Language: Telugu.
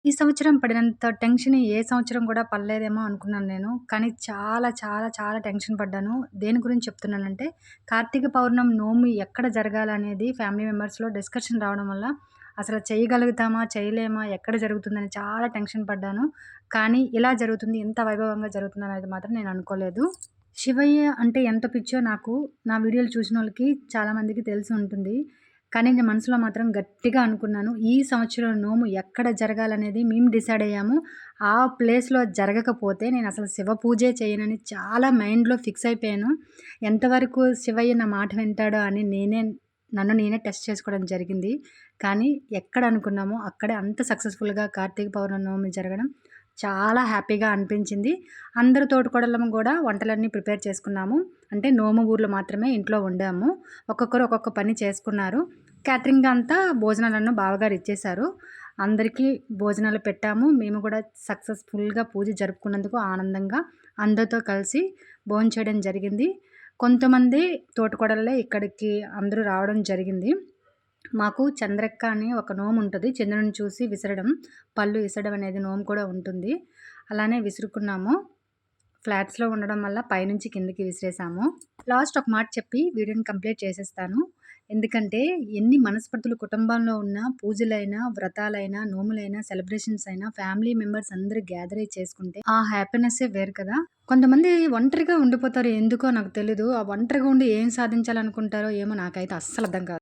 ఈ సంవత్సరం పడినంత టెన్షన్ ఏ సంవత్సరం కూడా పడలేదేమో అనుకున్నాను నేను. కానీ చాలా, చాలా, చాలా టెన్షన్ పడ్డాను. దేని గురించి చెప్తున్నానంటే, కార్తీక పౌర్ణమి నోము ఎక్కడ జరగాలనేది ఫ్యామిలీ మెంబర్స్‌లో డిస్కషన్ రావడం వల్ల, అసలు చేయగలుగుతామా? చేయలేమా? ఎక్కడ జరుగుతుందని చాలా టెన్షన్ పడ్డాను. కానీ ఇలా జరుగుతుంది, ఇంత వైభవంగా జరుగుతుందనేది మాత్రం నేను అనుకోలేదు. శివయ్య అంటే ఎంత పిచ్చో నాకు నా వీడియోలు చూసినోళ్ళకి చాలామందికి తెలిసి ఉంటుంది. కానీ నేను మనసులో మాత్రం గట్టిగా అనుకున్నాను. ఈ సంవత్సరం నోము ఎక్కడ జరగాలనేది మేము డిసైడ్ అయ్యాము. ఆ ప్లేస్‌లో జరగకపోతే నేనసలు శివ పూజే చేయనని చాలా మైండ్‌లో ఫిక్స్ అయిపోయాను. ఎంతవరకు శివయ్య నా మాట వింటాడో అని నన్ను నేనే టెస్ట్ చేసుకోవడం జరిగింది. కానీ ఎక్కడ అనుకున్నామో అక్కడే అంత సక్సెస్‌ఫుల్‌గా కార్తీక పౌర్ణమి నోము జరగడం చాలా హ్యాపీగా అనిపించింది. అందరూ తోటికోడళ్ళము గూడా వంటలన్నీ ప్రిపేర్ చేసుకున్నాము. అంటే నోము ఊర్లో మాత్రమే ఇంట్లో వండాము. ఒక్కొక్కరు ఒక్కొక్క పని చేసుకున్నారు. క్యాటరింగ్ అంతా భోజనాలన్నీ బావగారు ఇచ్చేశారు. అందరికీ భోజనాలు పెట్టాము. మేము కూడా సక్సెస్‌ఫుల్‌గా పూజ జరుపుకున్నందుకు ఆనందంగా అందరితో కలిసి భోంచేయడం జరిగింది. కొంతమంది తోటికోడళ్ళే ఇక్కడికి అందరూ రావడం జరిగింది. మాకు చంద్రక్క అని ఒక నోము ఉంటది. చంద్రుడిని చూసి విసరడం, పళ్ళు ఇసరడం అనేది నోము కూడా ఉంటుంది. అలానే విసురుకున్నాము. ఫ్లాట్స్‌లో ఉండడం వల్ల పైనుంచి కిందకి విసిరేసాము. లాస్ట్ ఒక మాట చెప్పి వీడియోని కంప్లీట్ చేసేస్తాను. ఎందుకంటే ఎన్ని మనస్పర్ధలు కుటుంబంలో ఉన్నా పూజలైనా, వ్రతాలైనా, నోములైనా, సెలబ్రేషన్స్ అయినా ఫ్యామిలీ మెంబర్స్ అందరూ గ్యాదర్ అయ్యి చేసుకుంటే ఆ హ్యాపీనెస్సే వేరు కదా! కొంతమంది ఒంటరిగా ఉండిపోతారు. ఎందుకో నాకు తెలీదు. ఆ ఒంటరిగా ఉండి ఏం సాధించాలనుకుంటారో ఏమో నాకైతే అస్సలు అర్థం కాదు.